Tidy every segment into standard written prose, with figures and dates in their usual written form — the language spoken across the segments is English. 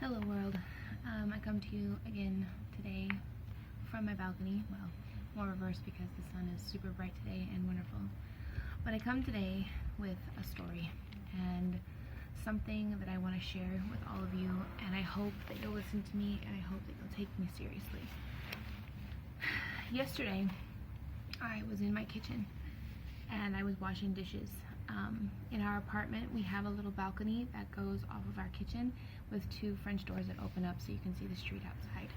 Hello world. I come to you again today from my balcony. Well, more reverse because the sun is super bright today and wonderful. But I come today with a story and something that I want to share with all of you, and I hope that you'll listen to me and I hope that you'll take me seriously. Yesterday, I was in my kitchen and I was washing dishes. In our apartment, we have a little balcony that goes off of our kitchen with two French doors that open up so you can see the street outside.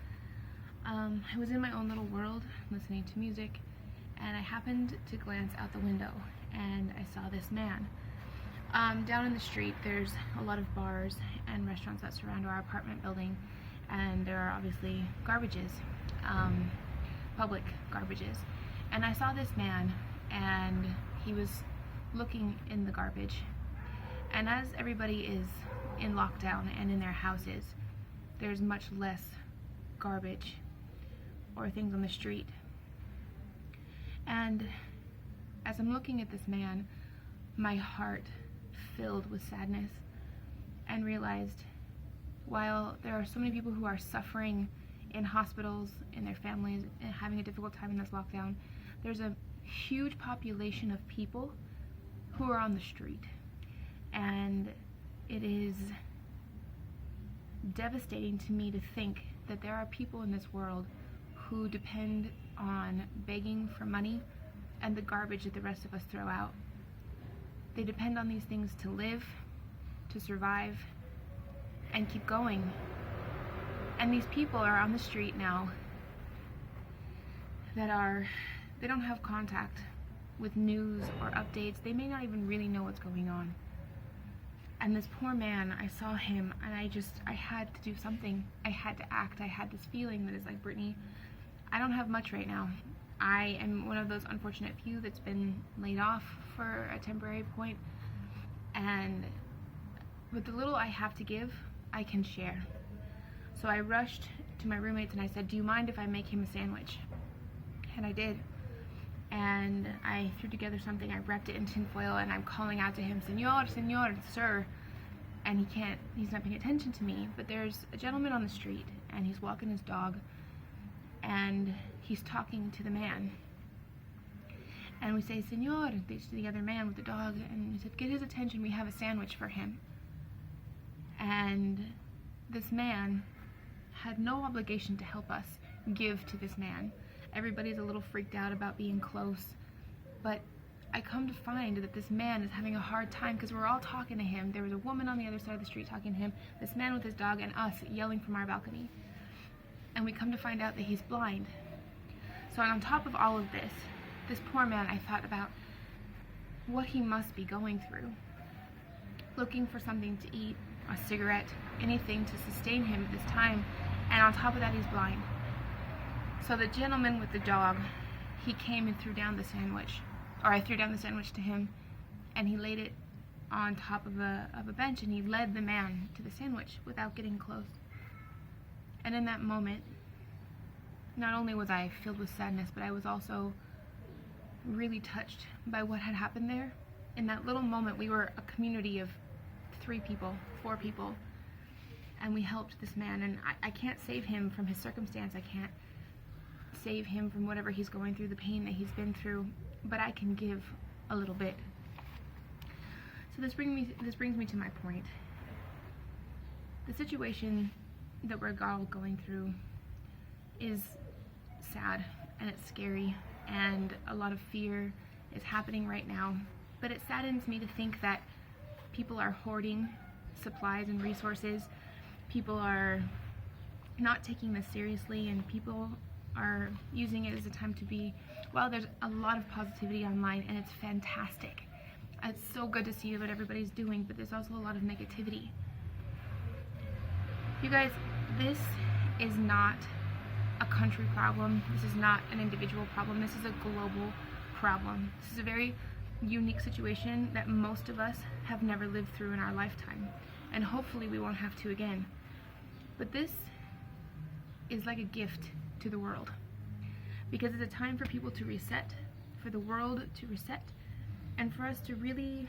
I was in my own little world listening to music, and I happened to glance out the window and I saw this man. Down in the street, there's a lot of bars and restaurants that surround our apartment building, and there are obviously garbages, public garbages. And I saw this man, and he was looking in the garbage. And as everybody is in lockdown and in their houses, there's much less garbage or things on the street. And as I'm looking at this man, my heart filled with sadness, and realized while there are so many people who are suffering in hospitals, in their families, and having a difficult time in this lockdown, there's a huge population of people who are on the street. And it is devastating to me to think that there are people in this world who depend on begging for money and the garbage that the rest of us throw out. They depend on these things to live, to survive, and keep going. And these people are on the street now they don't have contact with news or updates. They may not even really know what's going on. And this poor man, I saw him and I had to do something. I had to act. I had this feeling that is like, Brittany, I don't have much right now. I am one of those unfortunate few that's been laid off for a temporary point, and with the little I have to give, I can share. So I rushed to my roommates and I said, do you mind if I make him a sandwich? And I did. And I threw together something, I wrapped it in tin foil, and I'm calling out to him, Senor, Senor, sir. And he's not paying attention to me, but there's a gentleman on the street, and he's walking his dog, and he's talking to the man. And we say, Senor, to the other man with the dog, and we said, get his attention, we have a sandwich for him. And this man had no obligation to help us give to this man. Everybody's a little freaked out about being close, but I come to find that this man is having a hard time because we're all talking to him. There was a woman on the other side of the street talking to him, this man with his dog, and us yelling from our balcony. And we come to find out that he's blind. So on top of all of this poor man, I thought about what he must be going through. Looking for something to eat, a cigarette, anything to sustain him at this time, and on top of that, he's blind. So the gentleman with the dog, he came and threw down the sandwich, or I threw down the sandwich to him, and he laid it on top of a bench, and he led the man to the sandwich without getting close. And in that moment, not only was I filled with sadness, but I was also really touched by what had happened there. In that little moment, we were a community of 4 people, and we helped this man. And I can't save him from his circumstance. I can't save him from whatever he's going through, the pain that he's been through, but I can give a little bit. So this brings me to my point. The situation that we're all going through is sad, and it's scary, and a lot of fear is happening right now. But it saddens me to think that people are hoarding supplies and resources. People are not taking this seriously, and people are using it as a time to be, well, there's a lot of positivity online, and it's fantastic. It's so good to see what everybody's doing, but there's also a lot of negativity. You guys, this is not a country problem. This is not an individual problem. This is a global problem. This is a very unique situation that most of us have never lived through in our lifetime, and hopefully we won't have to again. But this is like a gift to the world, because it's a time for people to reset, for the world to reset, and for us to really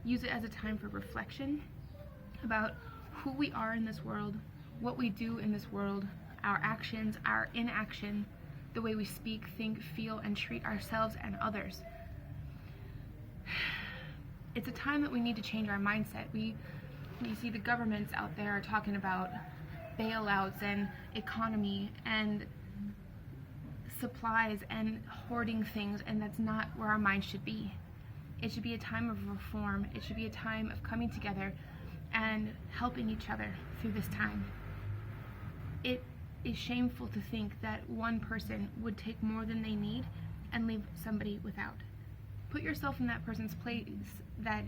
use it as a time for reflection about who we are in this world, what we do in this world, our actions, our inaction, the way we speak, think, feel, and treat ourselves and others. It's a time that we need to change our mindset. You see the governments out there are talking about bailouts and economy and supplies and hoarding things, and that's not where our mind should be. It should be a time of reform. It should be a time of coming together and helping each other through this time. It is shameful to think that one person would take more than they need and leave somebody without. Put yourself in that person's place, that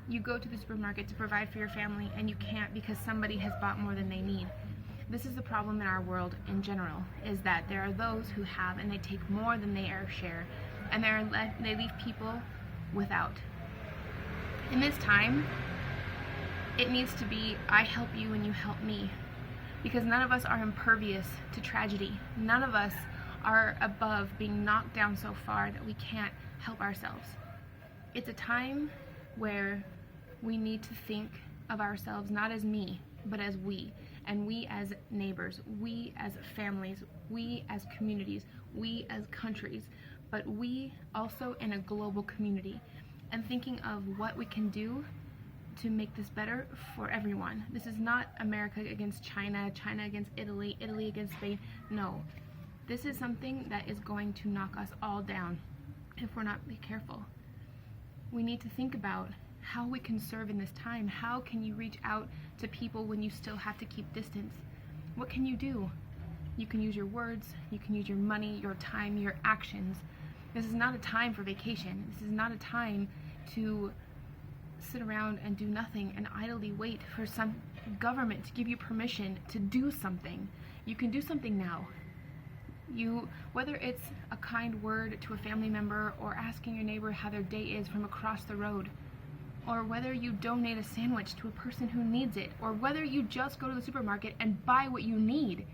you go to the supermarket to provide for your family and you can't because somebody has bought more than they need. This is the problem in our world in general, is that there are those who have and they take more than they share, and they leave people without. In this time, it needs to be I help you and you help me, because none of us are impervious to tragedy. None of us are above being knocked down so far that we can't help ourselves. It's a time where we need to think of ourselves not as me, but as we, and we as neighbors, we as families, we as communities, we as countries, but we also in a global community, and thinking of what we can do to make this better for everyone. This is not America against China, China against Italy, Italy against Spain. No, this is something that is going to knock us all down if we're not careful. We need to think about how we can serve in this time. How can you reach out to people when you still have to keep distance? What can you do? You can use your words, you can use your money, your time, your actions. This is not a time for vacation. This is not a time to sit around and do nothing and idly wait for some government to give you permission to do something. You can do something now. Whether it's a kind word to a family member, or asking your neighbor how their day is from across the road, or whether you donate a sandwich to a person who needs it, or whether you just go to the supermarket and buy what you need.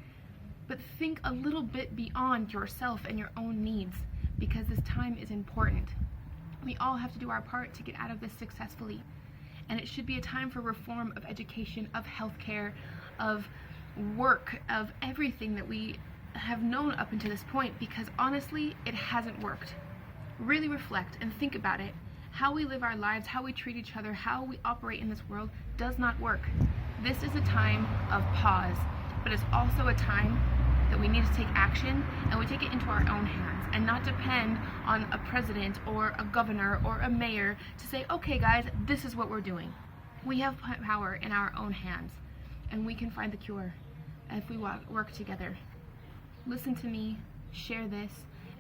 But think a little bit beyond yourself and your own needs, because this time is important. We all have to do our part to get out of this successfully. And it should be a time for reform of education, of healthcare, of work, of everything that we have known up until this point, because honestly, it hasn't worked. Really reflect and think about it. How we live our lives, how we treat each other, how we operate in this world does not work. This is a time of pause, but it's also a time that we need to take action, and we take it into our own hands and not depend on a president or a governor or a mayor to say, okay guys, this is what we're doing. We have power in our own hands, and we can find the cure if we work together. Listen to me, share this,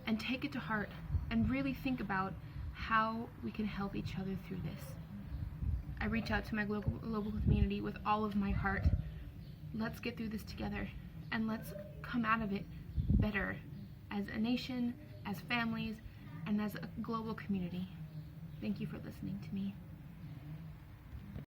and take it to heart, and really think about how we can help each other through this. I reach out to my global community with all of my heart. Let's get through this together, and let's come out of it better as a nation, as families, and as a global community. Thank you for listening to me.